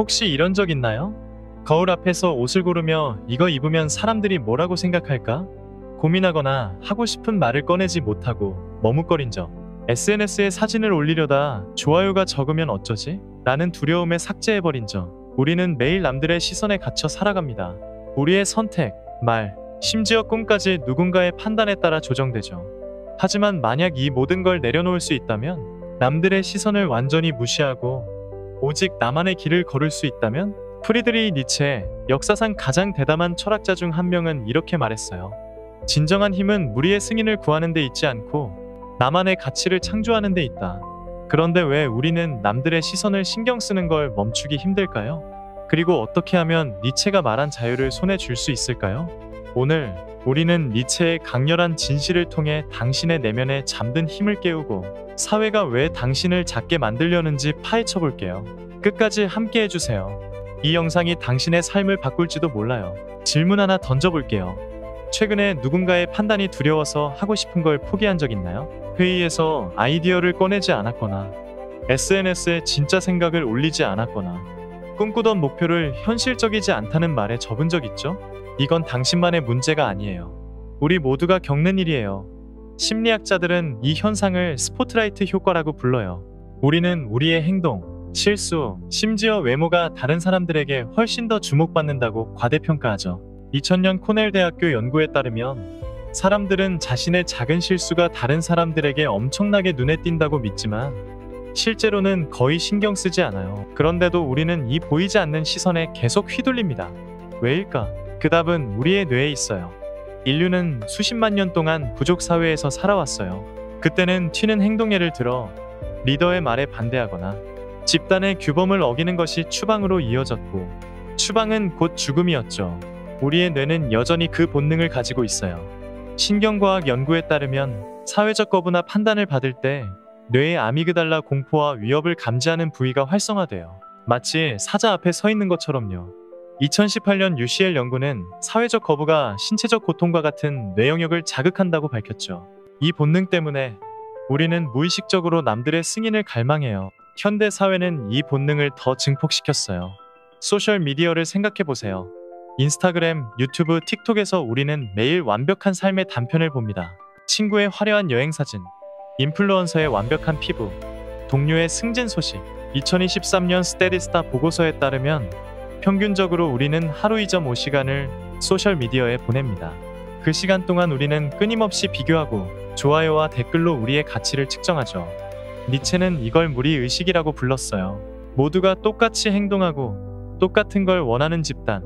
혹시 이런 적 있나요? 거울 앞에서 옷을 고르며 이거 입으면 사람들이 뭐라고 생각할까? 고민하거나 하고 싶은 말을 꺼내지 못하고 머뭇거린 적. SNS에 사진을 올리려다 좋아요가 적으면 어쩌지? 라는 두려움에 삭제해버린 적. 우리는 매일 남들의 시선에 갇혀 살아갑니다. 우리의 선택, 말, 심지어 꿈까지 누군가의 판단에 따라 조정되죠. 하지만 만약 이 모든 걸 내려놓을 수 있다면, 남들의 시선을 완전히 무시하고 오직 나만의 길을 걸을 수 있다면? 프리드리히 니체, 역사상 가장 대담한 철학자 중 한 명은 이렇게 말했어요. 진정한 힘은 무리의 승인을 구하는 데 있지 않고 나만의 가치를 창조하는 데 있다. 그런데 왜 우리는 남들의 시선을 신경 쓰는 걸 멈추기 힘들까요? 그리고 어떻게 하면 니체가 말한 자유를 손에 쥘 수 있을까요? 오늘 우리는 니체의 강렬한 진실을 통해 당신의 내면에 잠든 힘을 깨우고 사회가 왜 당신을 작게 만들려는지 파헤쳐 볼게요. 끝까지 함께 해주세요. 이 영상이 당신의 삶을 바꿀지도 몰라요. 질문 하나 던져볼게요. 최근에 누군가의 판단이 두려워서 하고 싶은 걸 포기한 적 있나요? 회의에서 아이디어를 꺼내지 않았거나 SNS에 진짜 생각을 올리지 않았거나 꿈꾸던 목표를 현실적이지 않다는 말에 접은 적 있죠? 이건 당신만의 문제가 아니에요. 우리 모두가 겪는 일이에요. 심리학자들은 이 현상을 스포트라이트 효과라고 불러요. 우리는 우리의 행동, 실수, 심지어 외모가 다른 사람들에게 훨씬 더 주목받는다고 과대평가하죠. 2000년 코넬 대학교 연구에 따르면 사람들은 자신의 작은 실수가 다른 사람들에게 엄청나게 눈에 띈다고 믿지만 실제로는 거의 신경 쓰지 않아요. 그런데도 우리는 이 보이지 않는 시선에 계속 휘둘립니다. 왜일까? 그 답은 우리의 뇌에 있어요. 인류는 수십만 년 동안 부족 사회에서 살아왔어요. 그때는 튀는 행동 예를 들어 리더의 말에 반대하거나 집단의 규범을 어기는 것이 추방으로 이어졌고 추방은 곧 죽음이었죠. 우리의 뇌는 여전히 그 본능을 가지고 있어요. 신경과학 연구에 따르면 사회적 거부나 판단을 받을 때 뇌의 아미그달라 공포와 위협을 감지하는 부위가 활성화돼요. 마치 사자 앞에 서 있는 것처럼요. 2018년 UCL 연구는 사회적 거부가 신체적 고통과 같은 뇌 영역을 자극한다고 밝혔죠. 이 본능 때문에 우리는 무의식적으로 남들의 승인을 갈망해요. 현대 사회는 이 본능을 더 증폭시켰어요. 소셜미디어를 생각해보세요. 인스타그램, 유튜브, 틱톡에서 우리는 매일 완벽한 삶의 단편을 봅니다. 친구의 화려한 여행사진, 인플루언서의 완벽한 피부, 동료의 승진 소식. 2023년 스테디스타 보고서에 따르면 평균적으로 우리는 하루 2.5시간을 소셜미디어에 보냅니다. 그 시간 동안 우리는 끊임없이 비교하고 좋아요와 댓글로 우리의 가치를 측정하죠. 니체는 이걸 무리의식이라고 불렀어요. 모두가 똑같이 행동하고 똑같은 걸 원하는 집단.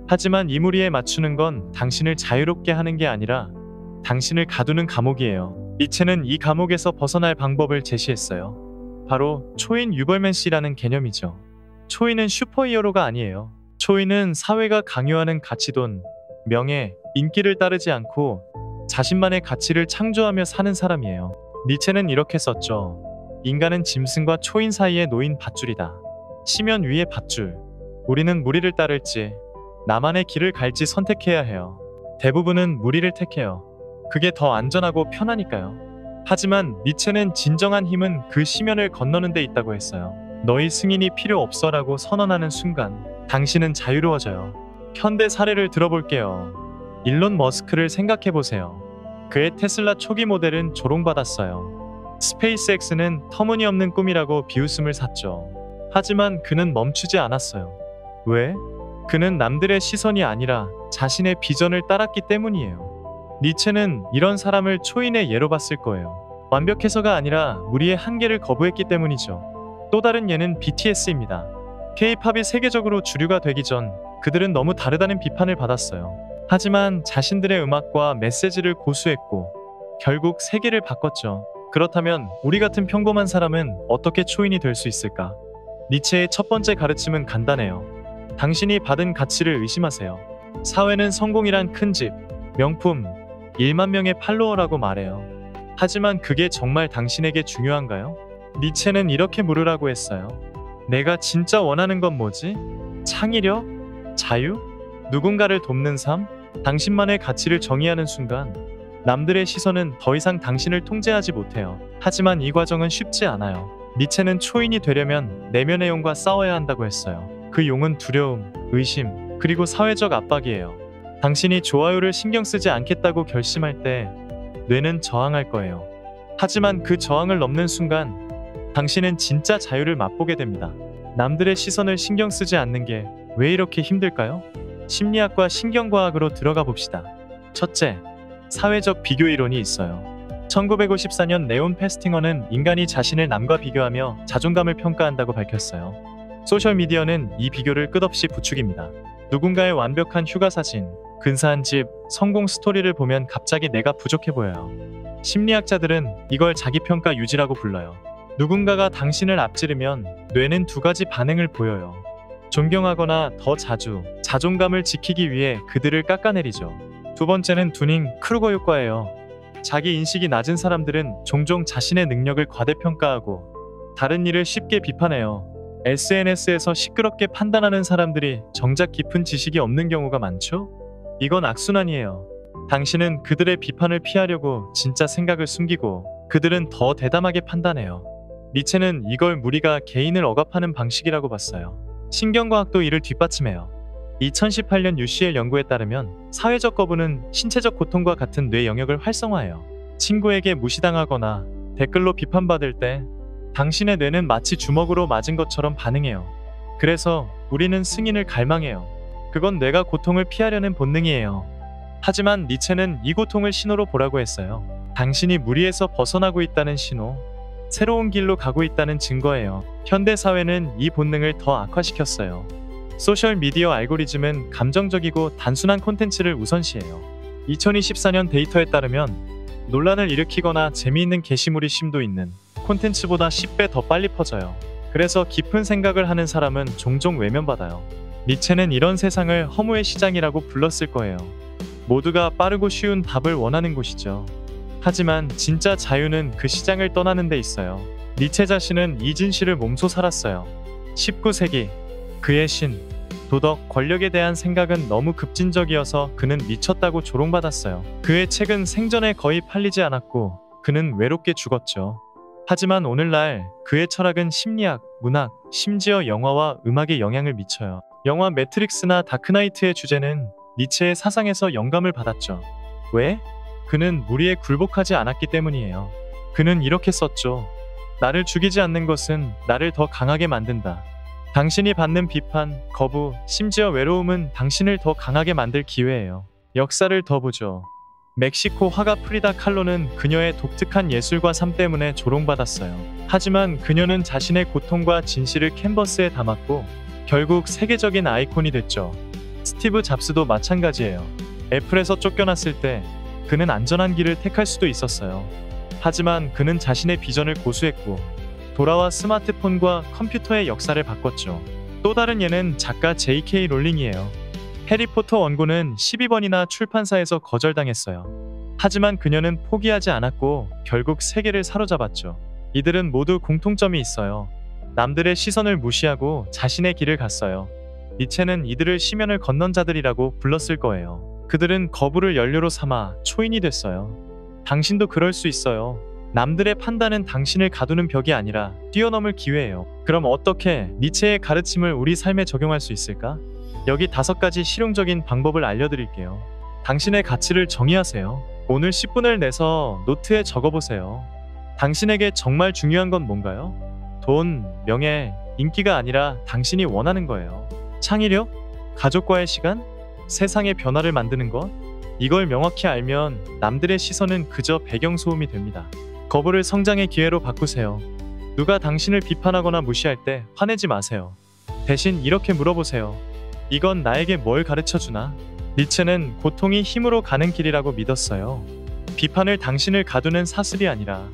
하지만 이 무리에 맞추는 건 당신을 자유롭게 하는 게 아니라 당신을 가두는 감옥이에요. 니체는 이 감옥에서 벗어날 방법을 제시했어요. 바로 초인 유벌맨시라는 개념이죠. 초인은 슈퍼히어로가 아니에요. 초인은 사회가 강요하는 가치돈, 명예, 인기를 따르지 않고 자신만의 가치를 창조하며 사는 사람이에요. 니체는 이렇게 썼죠. 인간은 짐승과 초인 사이에 놓인 밧줄이다. 심연 위의 밧줄. 우리는 무리를 따를지 나만의 길을 갈지 선택해야 해요. 대부분은 무리를 택해요. 그게 더 안전하고 편하니까요. 하지만 니체는 진정한 힘은 그 심연을 건너는 데 있다고 했어요. 너희 승인이 필요 없어라고 선언하는 순간 당신은 자유로워져요. 현대 사례를 들어볼게요. 일론 머스크를 생각해보세요. 그의 테슬라 초기 모델은 조롱받았어요. 스페이스X는 터무니없는 꿈이라고 비웃음을 샀죠. 하지만 그는 멈추지 않았어요. 왜? 그는 남들의 시선이 아니라 자신의 비전을 따랐기 때문이에요. 니체는 이런 사람을 초인의 예로 봤을 거예요. 완벽해서가 아니라 무리의 한계를 거부했기 때문이죠. 또 다른 예는 BTS입니다. K-팝이 세계적으로 주류가 되기 전 그들은 너무 다르다는 비판을 받았어요. 하지만 자신들의 음악과 메시지를 고수했고 결국 세계를 바꿨죠. 그렇다면 우리 같은 평범한 사람은 어떻게 초인이 될 수 있을까? 니체의 첫 번째 가르침은 간단해요. 당신이 받은 가치를 의심하세요. 사회는 성공이란 큰 집, 명품, 1만 명의 팔로워라고 말해요. 하지만 그게 정말 당신에게 중요한가요? 니체는 이렇게 물으라고 했어요. 내가 진짜 원하는 건 뭐지? 창의력? 자유? 누군가를 돕는 삶? 당신만의 가치를 정의하는 순간 남들의 시선은 더 이상 당신을 통제하지 못해요. 하지만 이 과정은 쉽지 않아요. 니체는 초인이 되려면 내면의 영과 싸워야 한다고 했어요. 그 용은 두려움, 의심, 그리고 사회적 압박이에요. 당신이 좋아요를 신경 쓰지 않겠다고 결심할 때 뇌는 저항할 거예요. 하지만 그 저항을 넘는 순간 당신은 진짜 자유를 맛보게 됩니다. 남들의 시선을 신경 쓰지 않는 게 왜 이렇게 힘들까요? 심리학과 신경과학으로 들어가 봅시다. 첫째, 사회적 비교 이론이 있어요. 1954년 네온 페스팅어는 인간이 자신을 남과 비교하며 자존감을 평가한다고 밝혔어요. 소셜미디어는 이 비교를 끝없이 부추깁니다. 누군가의 완벽한 휴가 사진, 근사한 집, 성공 스토리를 보면 갑자기 내가 부족해 보여요. 심리학자들은 이걸 자기평가 유지라고 불러요. 누군가가 당신을 앞지르면 뇌는 두 가지 반응을 보여요. 존경하거나 더 자주 자존감을 지키기 위해 그들을 깎아내리죠. 두 번째는 두닝 크루거 효과예요. 자기 인식이 낮은 사람들은 종종 자신의 능력을 과대평가하고 다른 일을 쉽게 비판해요. SNS에서 시끄럽게 판단하는 사람들이 정작 깊은 지식이 없는 경우가 많죠? 이건 악순환이에요. 당신은 그들의 비판을 피하려고 진짜 생각을 숨기고 그들은 더 대담하게 판단해요. 니체는 이걸 무리가 개인을 억압하는 방식이라고 봤어요. 신경과학도 이를 뒷받침해요. 2018년 UCL 연구에 따르면 사회적 거부는 신체적 고통과 같은 뇌 영역을 활성화해요. 친구에게 무시당하거나 댓글로 비판받을 때 당신의 뇌는 마치 주먹으로 맞은 것처럼 반응해요. 그래서 우리는 승인을 갈망해요. 그건 뇌가 고통을 피하려는 본능이에요. 하지만 니체는 이 고통을 신호로 보라고 했어요. 당신이 무리에서 벗어나고 있다는 신호, 새로운 길로 가고 있다는 증거예요. 현대 사회는 이 본능을 더 악화시켰어요. 소셜미디어 알고리즘은 감정적이고 단순한 콘텐츠를 우선시해요. 2024년 데이터에 따르면 논란을 일으키거나 재미있는 게시물이 심도 있는 콘텐츠보다 10배 더 빨리 퍼져요. 그래서 깊은 생각을 하는 사람은 종종 외면받아요. 니체는 이런 세상을 허무의 시장이라고 불렀을 거예요. 모두가 빠르고 쉬운 답을 원하는 곳이죠. 하지만 진짜 자유는 그 시장을 떠나는 데 있어요. 니체 자신은 이 진실을 몸소 살았어요. 19세기 그의 신, 도덕, 권력에 대한 생각은 너무 급진적이어서 그는 미쳤다고 조롱받았어요. 그의 책은 생전에 거의 팔리지 않았고 그는 외롭게 죽었죠. 하지만 오늘날 그의 철학은 심리학, 문학, 심지어 영화와 음악에 영향을 미쳐요. 영화 매트릭스나 다크나이트의 주제는 니체의 사상에서 영감을 받았죠. 왜? 그는 무리에 굴복하지 않았기 때문이에요. 그는 이렇게 썼죠. 나를 죽이지 않는 것은 나를 더 강하게 만든다. 당신이 받는 비판, 거부, 심지어 외로움은 당신을 더 강하게 만들 기회예요. 역사를 더 보죠. 멕시코 화가 프리다 칼로는 그녀의 독특한 예술과 삶 때문에 조롱받았어요. 하지만 그녀는 자신의 고통과 진실을 캔버스에 담았고 결국 세계적인 아이콘이 됐죠. 스티브 잡스도 마찬가지예요. 애플에서 쫓겨났을 때 그는 안전한 길을 택할 수도 있었어요. 하지만 그는 자신의 비전을 고수했고 돌아와 스마트폰과 컴퓨터의 역사를 바꿨죠. 또 다른 예는 작가 J.K. 롤링이에요. 해리포터 원고는 12번이나 출판사에서 거절당했어요. 하지만 그녀는 포기하지 않았고 결국 세계를 사로잡았죠. 이들은 모두 공통점이 있어요. 남들의 시선을 무시하고 자신의 길을 갔어요. 니체는 이들을 시면을 건넌 자들이라고 불렀을 거예요. 그들은 거부를 연료로 삼아 초인이 됐어요. 당신도 그럴 수 있어요. 남들의 판단은 당신을 가두는 벽이 아니라 뛰어넘을 기회예요. 그럼 어떻게 니체의 가르침을 우리 삶에 적용할 수 있을까? 여기 5가지 실용적인 방법을 알려드릴게요. 당신의 가치를 정의하세요. 오늘 10분을 내서 노트에 적어보세요. 당신에게 정말 중요한 건 뭔가요? 돈, 명예, 인기가 아니라 당신이 원하는 거예요. 창의력? 가족과의 시간? 세상의 변화를 만드는 것? 이걸 명확히 알면 남들의 시선은 그저 배경소음이 됩니다. 거부를 성장의 기회로 바꾸세요. 누가 당신을 비판하거나 무시할 때 화내지 마세요. 대신 이렇게 물어보세요. 이건 나에게 뭘 가르쳐주나? 니체는 고통이 힘으로 가는 길이라고 믿었어요. 비판을 당신을 가두는 사슬이 아니라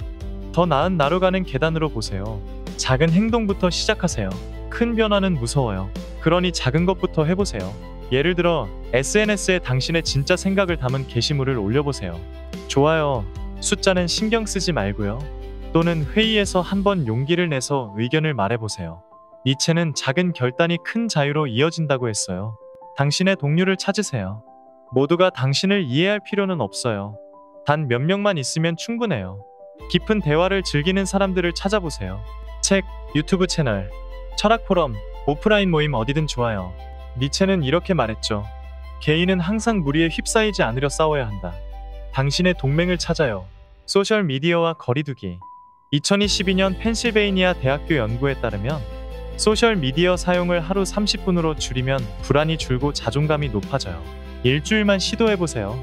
더 나은 나로 가는 계단으로 보세요. 작은 행동부터 시작하세요. 큰 변화는 무서워요. 그러니 작은 것부터 해보세요. 예를 들어 SNS에 당신의 진짜 생각을 담은 게시물을 올려보세요. 좋아요, 숫자는 신경 쓰지 말고요. 또는 회의에서 한번 용기를 내서 의견을 말해보세요. 니체는 작은 결단이 큰 자유로 이어진다고 했어요. 당신의 동료를 찾으세요. 모두가 당신을 이해할 필요는 없어요. 단 몇 명만 있으면 충분해요. 깊은 대화를 즐기는 사람들을 찾아보세요. 책, 유튜브 채널, 철학 포럼, 오프라인 모임 어디든 좋아요. 니체는 이렇게 말했죠. 개인은 항상 무리에 휩싸이지 않으려 싸워야 한다. 당신의 동맹을 찾아요. 소셜미디어와 거리두기. 2022년 펜실베이니아 대학교 연구에 따르면 소셜미디어 사용을 하루 30분으로 줄이면 불안이 줄고 자존감이 높아져요. 일주일만 시도해보세요.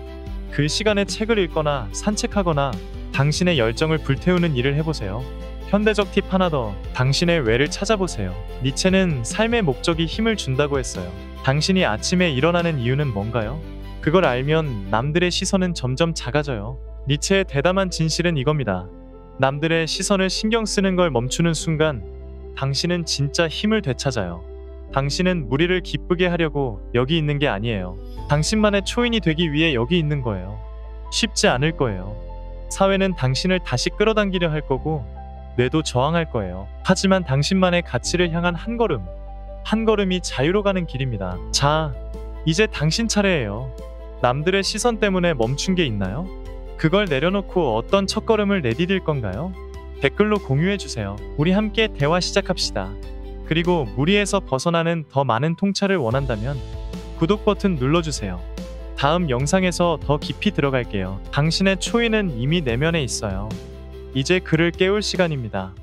그 시간에 책을 읽거나 산책하거나 당신의 열정을 불태우는 일을 해보세요. 현대적 팁 하나 더, 당신의 왜를 찾아보세요. 니체는 삶의 목적이 힘을 준다고 했어요. 당신이 아침에 일어나는 이유는 뭔가요? 그걸 알면 남들의 시선은 점점 작아져요. 니체의 대담한 진실은 이겁니다. 남들의 시선을 신경 쓰는 걸 멈추는 순간 당신은 진짜 힘을 되찾아요. 당신은 무리를 기쁘게 하려고 여기 있는 게 아니에요. 당신만의 초인이 되기 위해 여기 있는 거예요. 쉽지 않을 거예요. 사회는 당신을 다시 끌어당기려 할 거고 뇌도 저항할 거예요. 하지만 당신만의 가치를 향한 한 걸음, 한 걸음이 자유로 가는 길입니다. 자, 이제 당신 차례예요. 남들의 시선 때문에 멈춘 게 있나요? 그걸 내려놓고 어떤 첫걸음을 내디딜 건가요? 댓글로 공유해주세요. 우리 함께 대화 시작합시다. 그리고 무리에서 벗어나는 더 많은 통찰을 원한다면 구독 버튼 눌러주세요. 다음 영상에서 더 깊이 들어갈게요. 당신의 초인은 이미 내면에 있어요. 이제 그를 깨울 시간입니다.